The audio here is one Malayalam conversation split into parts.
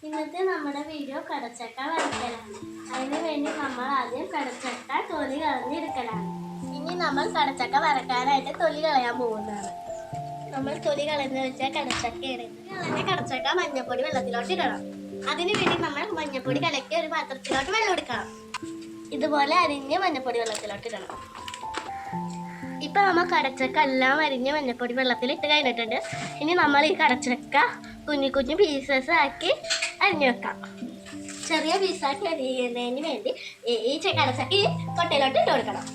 ഇന്നത്തെ നമ്മുടെ വീഡിയോ കടച്ചക്ക വറുക്കലാണ്. അതിന് വേണ്ടി നമ്മൾ ആദ്യം കടച്ചക്ക തൊലി കളഞ്ഞെടുക്കലാണ്. ഇനി നമ്മൾ കടച്ചക്ക വറക്കാനായിട്ട് തൊലി കളയാൻ പോകുന്നതാണ്. നമ്മൾ തൊലി കളഞ്ഞ് വെച്ചാൽ കടച്ചക്ക കളഞ്ഞ കടച്ചക്ക മഞ്ഞപ്പൊടി വെള്ളത്തിലോട്ട് ഇടണം. അതിന് വേണ്ടി നമ്മൾ മഞ്ഞപ്പൊടി കലക്കി ഒരു പാത്രത്തിലോട്ട് വെള്ളം എടുക്കണം. ഇതുപോലെ അരിഞ്ഞ് മഞ്ഞപ്പൊടി വെള്ളത്തിലോട്ട് ഇടണം. ഇപ്പൊ നമ്മൾ കടച്ചക്ക എല്ലാം അരിഞ്ഞ് മഞ്ഞപ്പൊടി വെള്ളത്തിൽ ഇട്ട് കഴിഞ്ഞിട്ടുണ്ട്. ഇനി നമ്മൾ ഈ കടച്ചക്ക കുഞ്ഞു കുഞ്ഞു പീസസ് ആക്കി അരിഞ്ഞു വെക്കാം. ചെറിയ പീസാക്കി അരിയുന്നതിന് വേണ്ടി ഈ കടച്ചക്ക ഈ കൊട്ടയിലോട്ട് ഇട്ട് കൊടുക്കണം.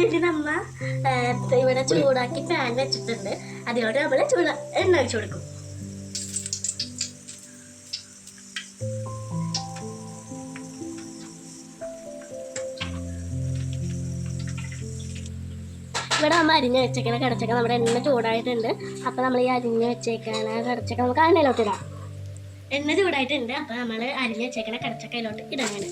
ഇത് നമ്മ ഇവിടെ ചൂടാക്കി പാൻ വെച്ചിട്ടുണ്ട്. അതിലോട്ട് നമ്മൾ എണ്ണ ഒഴിച്ചു കൊടുക്കും. ഇവിടെ നമ്മൾ അരിഞ്ഞ് വെച്ചേക്കണ കടച്ചക്ക നമ്മുടെ എണ്ണ ചൂടായിട്ടുണ്ട്. അപ്പോൾ നമ്മൾ ഈ അരിഞ്ഞ് വെച്ചേക്കണ കടച്ചക്ക നമുക്ക് എണ്ണയിലോട്ട് ഇടാം. എണ്ണ ചൂടായിട്ടുണ്ട്. അപ്പോൾ നമ്മൾ അരിഞ്ഞ് വെച്ചേക്കണ കടച്ചക്കയിലോട്ട് ഇടങ്ങനെ.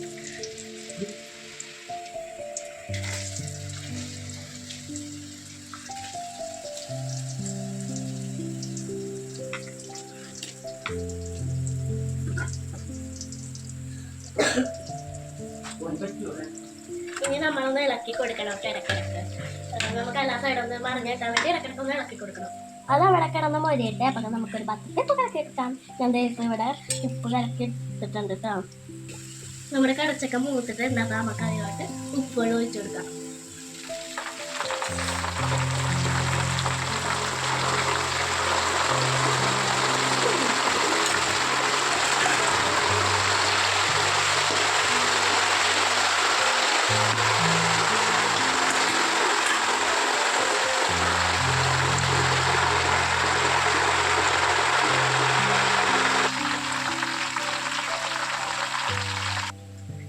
ഇനി നമ്മളൊന്ന് ഇളക്കി കൊടുക്കണം ഇടക്കിടക്ക്. നമുക്ക് എല്ലാ സൈഡൊന്ന് മറിഞ്ഞിട്ടാൻ വേണ്ടി ഇടക്കിടക്കൊന്ന് ഇളക്കി കൊടുക്കണം. അത് അവിടെ കിടന്ന് മൊരിയട്ടെ. അപ്പം നമുക്കൊരു 10 ഉപ്പ് കലക്കി എടുക്കാം. ഞാൻ ഇപ്പോൾ ഇവിടെ ഉപ്പ് കലക്കി എടുത്തിട്ടുണ്ട് കേട്ടോ. നമ്മുടെ കടച്ചക്ക മൂത്തിട്ട് എന്താ നമുക്ക് അതിലോട്ട് ഉപ്പുകൾ ഒഴിച്ചു കൊടുക്കാം.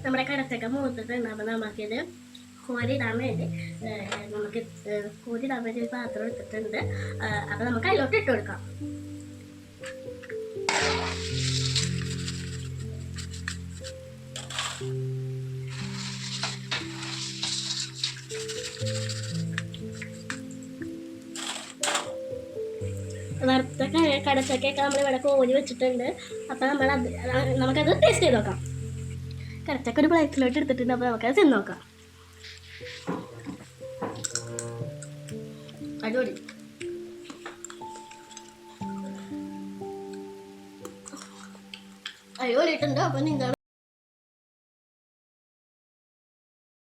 നമ്മുടെ കടച്ചക്ക മൂത്തിട്ടുണ്ട്. അപ്പം നമുക്കിത് കോരിടാൻ വേണ്ടി ഒരു പാത്രം എടുത്തിട്ടുണ്ട്. അപ്പം നമുക്ക് അതിലോട്ട് ഇട്ട് കൊടുക്കാം. വറുത്ത കടച്ചക്കയൊക്കെ നമ്മളിവിടെ കോരി വെച്ചിട്ടുണ്ട്. അപ്പം നമുക്കത് ടേസ്റ്റ് ചെയ്ത് നോക്കാം. കടച്ചക്ക ഒരു പ്ലേറ്റിലോട്ട് എടുത്തിട്ടുണ്ട്. അപ്പോൾ നമുക്കത് തിന്ന് നോക്കാം. അടിപൊളി. അടിപൊളിയിട്ടുണ്ട്. അപ്പോൾ നിങ്ങൾ